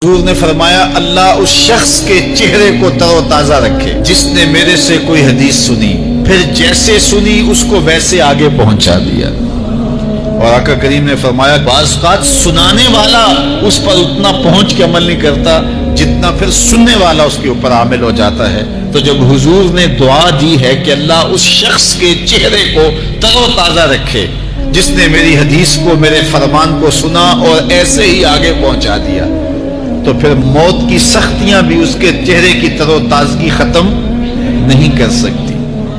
حضور نے فرمایا اللہ اس شخص کے چہرے کو تر و تازہ رکھے جس نے میرے سے کوئی حدیث سنی پھر جیسے سنی اس کو ویسے آگے پہنچا دیا۔ اور آقا کریم نے فرمایا بعض اوقات سنانے والا اس پر اتنا پہنچ کے عمل نہیں کرتا جتنا پھر سننے والا اس کے اوپر عامل ہو جاتا ہے۔ تو جب حضور نے دعا دی ہے کہ اللہ اس شخص کے چہرے کو تر و تازہ رکھے جس نے میری حدیث کو میرے فرمان کو سنا اور ایسے ہی آگے پہنچا دیا، تو پھر موت کی سختیاں بھی اس کے چہرے کی تر و تازگی ختم نہیں کر سکتی،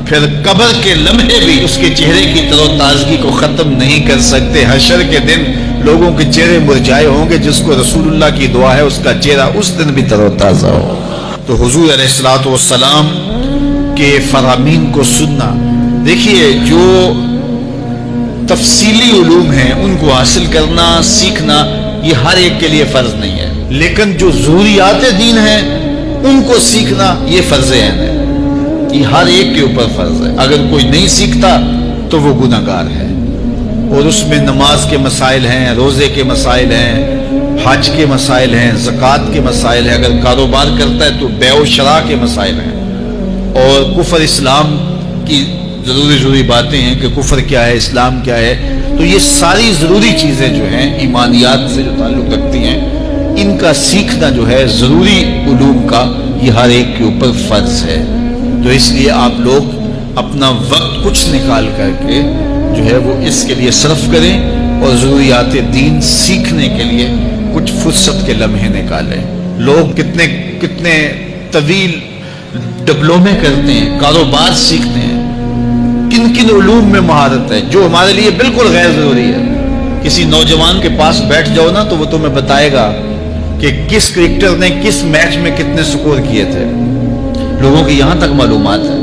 پھر قبر کے لمحے بھی اس کے چہرے کی تر و تازگی کو ختم نہیں کر سکتے۔ حشر کے دن لوگوں کے چہرے مرجھائے ہوں گے، جس کو رسول اللہ کی دعا ہے اس کا چہرہ اس دن بھی تر و تازہ ہو۔ تو حضور علیہ الصلوۃ والسلام کے فرامین کو سننا، دیکھیے جو تفصیلی علوم ہیں ان کو حاصل کرنا سیکھنا یہ ہر ایک کے لیے فرض نہیں ہے، لیکن جو ضروریات دین ہیں ان کو سیکھنا یہ فرض عین ہے، یہ ہر ایک کے اوپر فرض ہے۔ اگر کوئی نہیں سیکھتا تو وہ گناہگار ہے، اور اس میں نماز کے مسائل ہیں، روزے کے مسائل ہیں، حج کے مسائل ہیں، زکوٰۃ کے مسائل ہیں، اگر کاروبار کرتا ہے تو بیع و شراء کے مسائل ہیں، اور کفر اسلام کی ضروری باتیں ہیں کہ کفر کیا ہے، اسلام کیا ہے۔ تو یہ ساری ضروری چیزیں جو ہیں ایمانیات سے جو تعلق رکھتی ہیں ان کا سیکھنا جو ہے ضروری علوم کا یہ ہر ایک کے اوپر فرض ہے۔ تو اس لیے آپ لوگ اپنا وقت کچھ نکال کر کے جو ہے وہ اس کے لیے صرف کریں اور ضروریات دین سیکھنے کے لیے کچھ فرصت کے لمحے نکالیں۔ لوگ کتنے طویل ڈپلومے کرتے ہیں، کاروبار سیکھتے ہیں، کن علوم میں مہارت ہے جو ہمارے لیے بالکل غیر ضروری ہے۔ کسی نوجوان کے پاس بیٹھ جاؤ نا تو وہ تمہیں بتائے گا کہ کس کرکٹر نے کس میچ میں کتنے سکور کیے تھے، لوگوں کی یہاں تک معلومات ہے،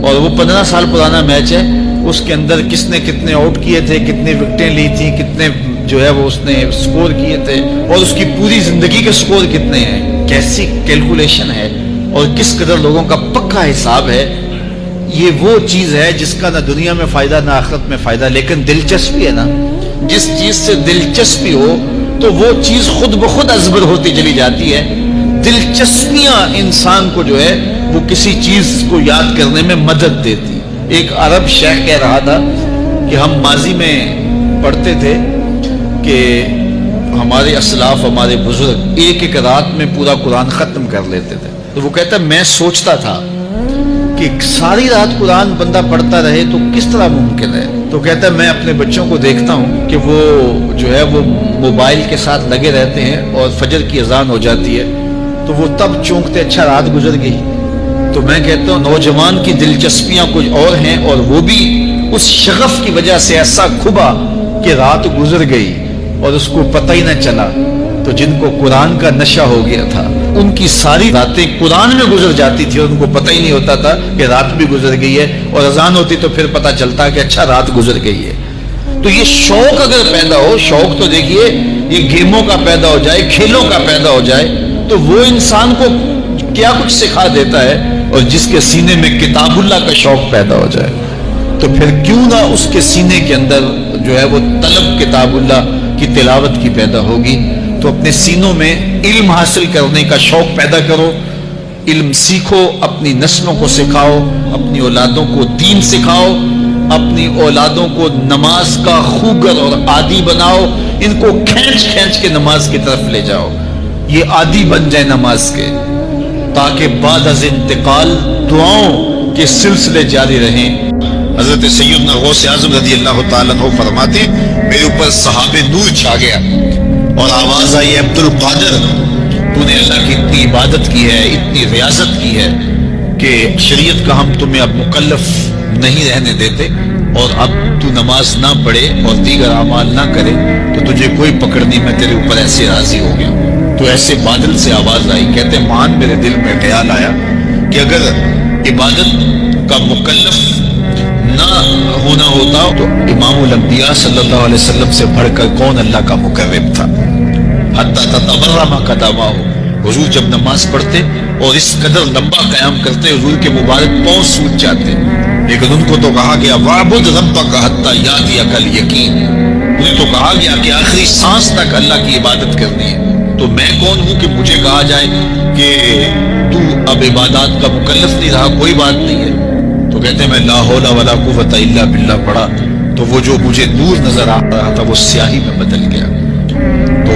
اور وہ 15 سال پرانا میچ ہے، اس کے اندر کس نے کتنے آؤٹ کیے تھے، کتنے وکٹیں لی تھیں، کتنے جو ہے وہ اس نے سکور کیے تھے، اور اس کی پوری زندگی کے سکور کتنے ہیں، کیسی کیلکولیشن ہے اور کس قدر لوگوں کا پکا حساب ہے۔ یہ وہ چیز ہے جس کا نہ دنیا میں فائدہ نہ آخرت میں فائدہ، لیکن دلچسپی ہے نا، جس چیز سے دلچسپی ہو تو وہ چیز خود بخود ازبر ہوتی چلی جاتی ہے۔ دلچسپیاں انسان کو جو ہے وہ کسی چیز کو یاد کرنے میں مدد دیتی۔ ایک عرب شیخ کہہ رہا تھا کہ ہم ماضی میں پڑھتے تھے کہ ہمارے اسلاف ہمارے بزرگ ایک رات میں پورا قرآن ختم کر لیتے تھے، تو وہ کہتا ہے میں سوچتا تھا کہ ساری رات قرآن بندہ پڑھتا رہے تو کس طرح ممکن ہے۔ تو کہتا ہے میں اپنے بچوں کو دیکھتا ہوں کہ وہ جو ہے وہ موبائل کے ساتھ لگے رہتے ہیں، اور فجر کی اذان ہو جاتی ہے تو وہ تب چونکتے اچھا رات گزر گئی۔ تو میں کہتا ہوں نوجوان کی دلچسپیاں کچھ اور ہیں، اور وہ بھی اس شغف کی وجہ سے ایسا کھبا کہ رات گزر گئی اور اس کو پتہ ہی نہ چلا۔ تو جن کو قرآن کا نشہ ہو گیا تھا ان کی ساری راتیں قرآن میں گزر جاتی تھی اور ان کو پتہ ہی نہیں ہوتا تھا کہ رات بھی گزر گئی ہے، اور اذان ہوتی تو پھر پتہ چلتا کہ اچھا رات گزر گئی ہے۔ تو یہ شوق اگر پیدا ہو، شوق تو دیکھیے یہ گیموں کا پیدا ہو جائے، کھیلوں کا پیدا ہو جائے، تو وہ انسان کو کیا کچھ سکھا دیتا ہے، اور جس کے سینے میں کتاب اللہ کا شوق پیدا ہو جائے تو پھر کیوں نہ اس کے سینے کے اندر جو ہے وہ طلب کتاب اللہ کی تلاوت کی پیدا ہوگی۔ تو اپنے سینوں میں علم حاصل کرنے کا شوق پیدا کرو، علم سیکھو، اپنی نسلوں کو سکھاؤ، اپنی اولادوں کو دین سکھاؤ، اپنی اولادوں کو نماز کا خوگر اور عادی بناؤ، ان کو کھینچ کے نماز کی طرف لے جاؤ، یہ عادی بن جائے نماز کے، تاکہ بعد از انتقال دعاؤں کے سلسلے جاری رہیں۔ حضرت سیدنا غوث اعظم رضی اللہ تعالیٰ عنہ فرماتے میرے اوپر صحاب نور چھا گیا اور آواز آئی عبد القادر تو نے اللہ کی اتنی عبادت کی ہے، اتنی ریاضت کی ہے کہ شریعت کا ہم تمہیں اب مکلف نہیں رہنے دیتے، اور اب تو نماز نہ پڑھے اور دیگر اعمال نہ کرے تو تجھے کوئی پکڑ نہیں، میں تیرے اوپر ایسے راضی ہو گیا۔ تو ایسے بادل سے آواز آئی، کہتے مان میرے دل میں خیال آیا کہ اگر عبادت کا مکلف نہ ہونا ہوتا تو امام الانبیاء صلی اللہ علیہ وسلم سے بڑھ کر کون اللہ کا مقرب تھا۔ حتی تتبرم قدماہ، حضور جب نماز پڑھتے اور اس قدر لمبا قیام کرتے حضور کے مبارک پاؤں سوج جاتے، لیکن ان کو تو کہا گیا وَاعْبُدْ رَبَّكَ حَتَّى يَأْتِيَكَ الْيَقِينُ، انہیں تو کہا گیا کہ آخری سانس تک اللہ کی عبادت کرنی ہے۔ تو میں کون ہوں کہ مجھے کہا جائے کہ تو اب عبادات کا مکلف نہیں رہا؟ کوئی بات نہیں ہے۔ تو کہتے ہیں میں لا حول ولا قوت الا باللہ پڑھا تو وہ جو مجھے نور نظر آ رہا تھا وہ سیاہی میں بدل گیا۔ تو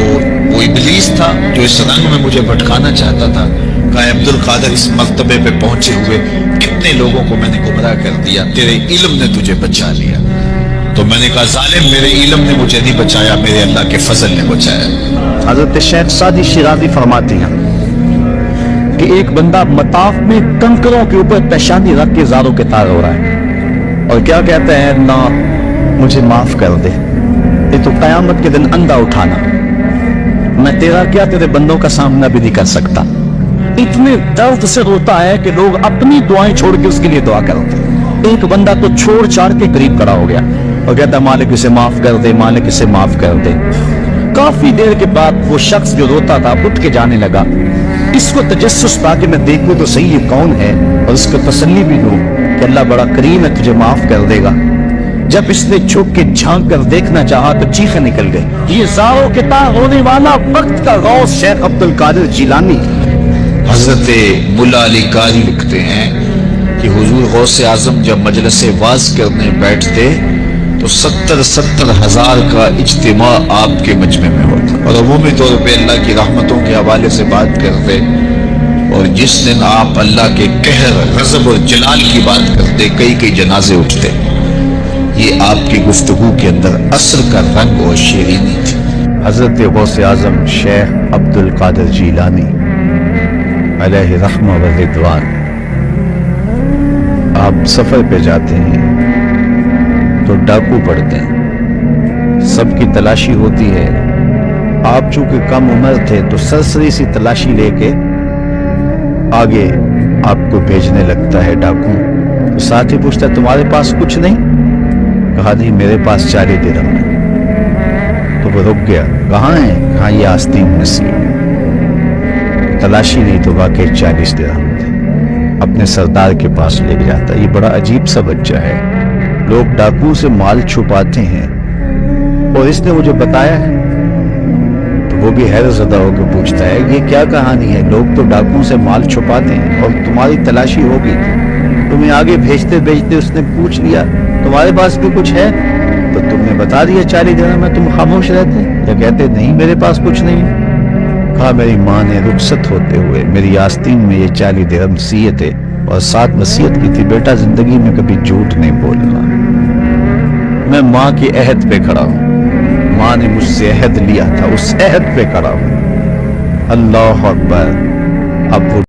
وہ ابلیس تھا جو اس رنگ میں مجھے بھٹکانا چاہتا تھا۔ کہا عبد القادر اس مرتبے پہ پہنچے ہوئے کتنے لوگوں کو میں نے گمراہ کر دیا، تیرے علم نے تجھے بچا لیا۔ تو میں نے کہا ظالم، میرے علم نے مجھے نہیں بچایا، میرے اللہ کے فضل نے بچایا۔ حضرت شیخ سعدی شیرازی فرماتے ہیں کہ ایک بندہ مطاف میں کنکروں کے اوپر پیشانی رکھ کے زاروں کے تار ہو رہا ہے اور کیا کہتا ہے، نہ مجھے معاف کر دے، یہ تو قیامت کے دن اندھا اٹھانا، میں تیرا کیا تیرے بندوں کا سامنا بھی نہیں کر سکتا۔ اتنے درد سے روتا ہے کہ لوگ اپنی دعائیں چھوڑ کے اس کے لیے دعا کرتے ہیں۔ ایک بندہ تو چھوڑ چھاڑ کے قریب کھڑا ہو گیا اور کہتا ہے مالک اسے معاف کر دے، مالک اسے معاف کر دے۔ کافی دیر کے بعد وہ شخص جو روتا تھا اٹھ کے جانے لگا۔ اس کو تجسس تھا کہ میں دیکھوں تو صحیح یہ کون ہے اور اس کو تسلی بھی دوں کہ اللہ بڑا کریم ہے، تجھے معاف کر دے گا۔ جب اس نے چھپ کے جھانک کر دیکھنا چاہا تو چیخیں نکل گئی۔ یہ زاروں کے تار ہونے والا وقت کا غوث شیخ عبد القادر جیلانی۔ حضرت ملا علی قاری لکھتے ہیں کہ حضور غوث اعظم جب مجلس واعظ کرنے بیٹھتے تو 70 ہزار کا اجتماع آپ کے مجمع میں ہوتا اور عمومی طور پہ اللہ کی رحمتوں کے حوالے سے بات کرتے، اور جس دن آپ اللہ کے قہر، غضب اور جلال کی بات کرتے کئی جنازے اٹھتے۔ یہ آپ کی گفتگو کے اندر عصر کا رنگ اور شیرینی تھی۔ حضرت غوث اعظم شیخ عبد القادر جیلانی علیہ رحمہ و رضوان، آپ سفر پہ جاتے ہیں تو ڈاکو پڑتے ہیں، سب کی تلاشی ہوتی ہے۔ آپ چونکہ کم عمر تھے تو سرسری سی تلاشی لے کے آگے آپ کو بھیجنے لگتا ہے ڈاکو۔ تو ساتھی پوچھتا ہے تمہارے پاس کچھ نہیں؟ کہا نہیں، میرے پاس 40 درہم ہے۔ تو وہ رک گیا، کہاں ہے؟ کہاں یہ آستین میں سی۔ تلاشی نہیں تو واقعی 40 درہم تھے۔ اپنے سردار کے پاس لے جاتا۔ یہ بڑا عجیب سا بچہ ہے، لوگ ڈاکو سے مال چھپاتے ہیں اور اس نے مجھے بتایا ہے۔ تو وہ بھی حیرت زدہ ہو کے پوچھتا ہے یہ کیا کہانی ہے؟ لوگ تو ڈاکو سے مال چھپاتے ہیں اور تمہاری تلاشی ہوگی، تمہیں آگے بھیجتے بھیجتے اس نے پوچھ لیا تمہارے پاس بھی کچھ ہے؟ تو تم نے بتا دیا 40 درہم میں، تم خاموش رہتے یا کہتے نہیں میرے پاس کچھ نہیں ہے؟ کہا میری ماں نے رخصت ہوتے ہوئے میری آستین میں یہ 40 درہم سیے تھے اور ساتھ وصیت کی تھی بیٹا زندگی میں کبھی جھوٹ نہیں بولنا۔ میں ماں کے عہد پہ کھڑا ہوں، ماں نے مجھ سے عہد لیا تھا، اس عہد پہ کھڑا ہوں۔ اللہ اکبر۔ اب وہ